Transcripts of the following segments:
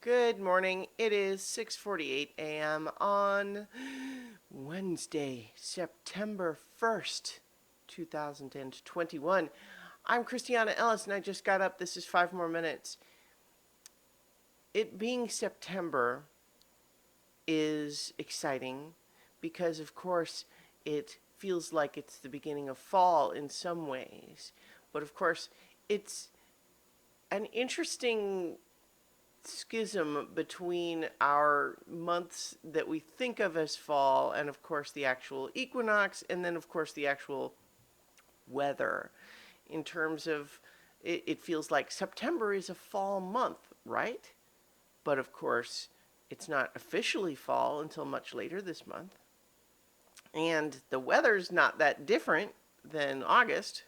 Good morning. It is 6:48 a.m. on Wednesday, September 1st, 2021. I'm Christiana Ellis and I just got up. This is 5 more minutes. It being September is exciting because, of course, it feels like it's the beginning of fall in some ways. But, of course, it's an interesting schism between our months that we think of as fall and, of course, the actual equinox, and then, of course, the actual weather. In terms of it feels like September is a fall month, right? But, of course, it's not officially fall until much later this month. And the weather's not that different than August.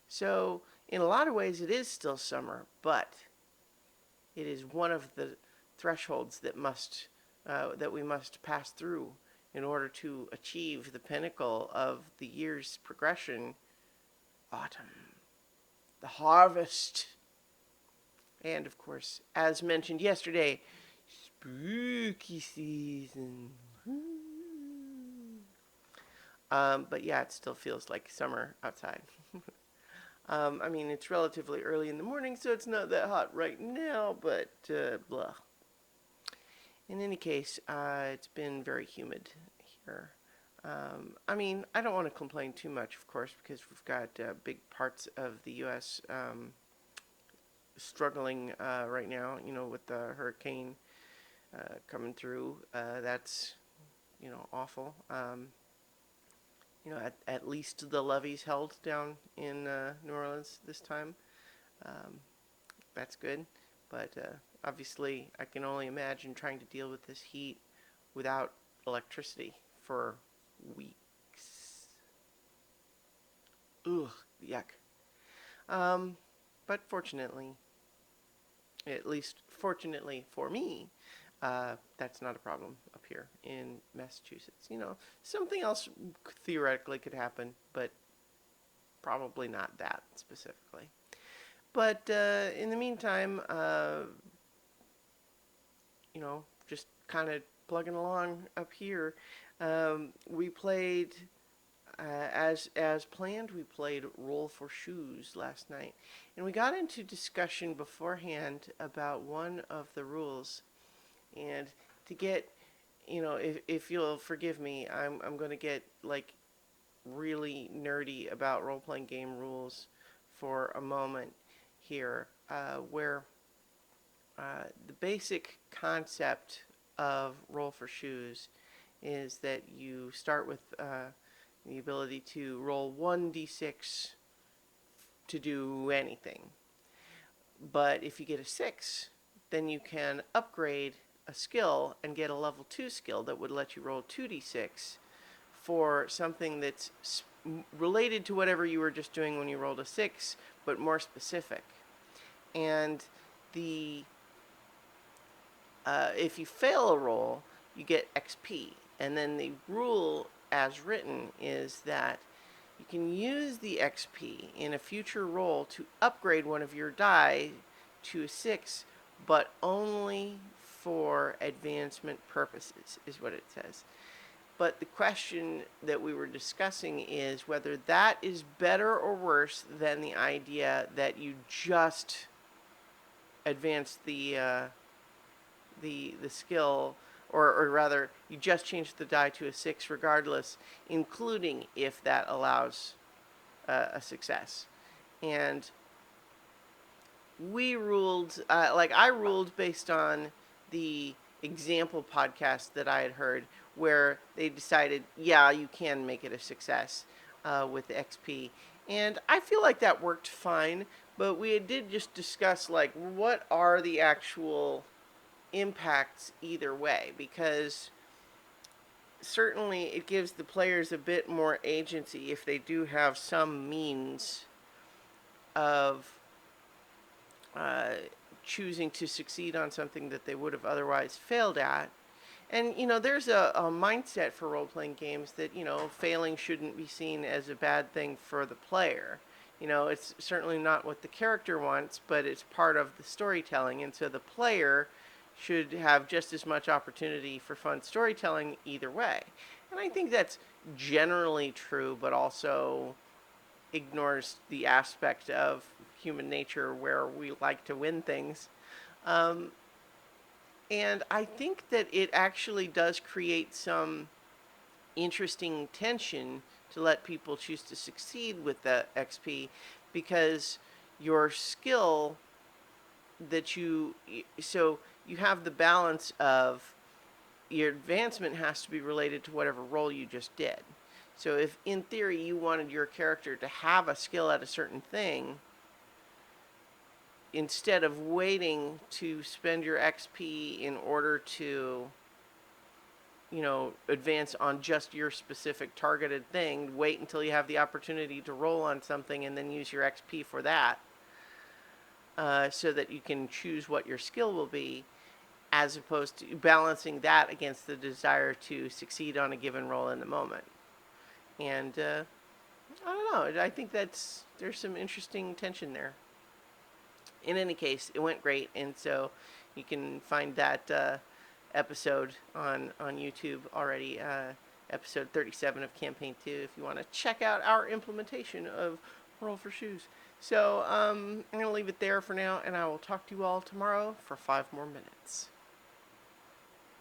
So, in a lot of ways, it is still summer, but it is one of the thresholds that we must pass through in order to achieve the pinnacle of the year's progression, autumn, the harvest, and of course, as mentioned yesterday, spooky season. But yeah, it still feels like summer outside. I mean, it's relatively early in the morning, so it's not that hot right now, but blah. In any case, it's been very humid here. I mean, I don't want to complain too much, of course, because we've got big parts of the U.S. Struggling right now, with the hurricane coming through. That's, awful. At least the levees held down in New Orleans this time. Um, that's good. But obviously, I can only imagine trying to deal with this heat without electricity for weeks. Ugh, yuck. Um, but fortunately, at least fortunately for me, that's not a problem up here in Massachusetts. Something else theoretically could happen, but probably not that specifically. But in the meantime, just kind of plugging along up here. We played, as planned, we played Roll for Shoes last night. And we got into discussion beforehand about one of the rules. And to get, if you'll forgive me, I'm going to get, like, really nerdy about role-playing game rules for a moment here, where the basic concept of Roll for Shoes is that you start with the ability to roll 1d6 to do anything. But if you get a 6, then you can upgrade a skill and get a level 2 skill that would let you roll 2d6 for something that's related to whatever you were just doing when you rolled a 6, but more specific. And the if you fail a roll, you get XP. And then the rule as written is that you can use the XP in a future roll to upgrade one of your die to a 6, but only for advancement purposes, is what it says. But the question that we were discussing is whether that is better or worse than the idea that you just advance the skill, or rather, you just change the die to a 6 regardless, including if that allows a success. And we ruled, I ruled based on the example podcast that I had heard, where they decided, yeah, you can make it a success with the XP. And I feel like that worked fine, but we did just discuss, like, what are the actual impacts either way, because certainly it gives the players a bit more agency if they do have some means of choosing to succeed on something that they would have otherwise failed at. And, there's a mindset for role-playing games that, failing shouldn't be seen as a bad thing for the player. It's certainly not what the character wants, but it's part of the storytelling. And so the player should have just as much opportunity for fun storytelling either way. And I think that's generally true, but also ignores the aspect of human nature where we like to win things. Um, and I think that it actually does create some interesting tension to let people choose to succeed with the XP, because your skill that so you have the balance of your advancement has to be related to whatever role you just did. So if in theory you wanted your character to have a skill at a certain thing, instead of waiting to spend your XP in order to, advance on just your specific targeted thing, wait until you have the opportunity to roll on something and then use your XP for that, so that you can choose what your skill will be, as opposed to balancing that against the desire to succeed on a given roll in the moment. And I don't know. I think there's some interesting tension there. In any case, it went great, and so you can find that episode on YouTube already. Episode 37 of Campaign 2, if you want to check out our implementation of Roll for Shoes. So I'm going to leave it there for now, and I will talk to you all tomorrow for 5 more minutes.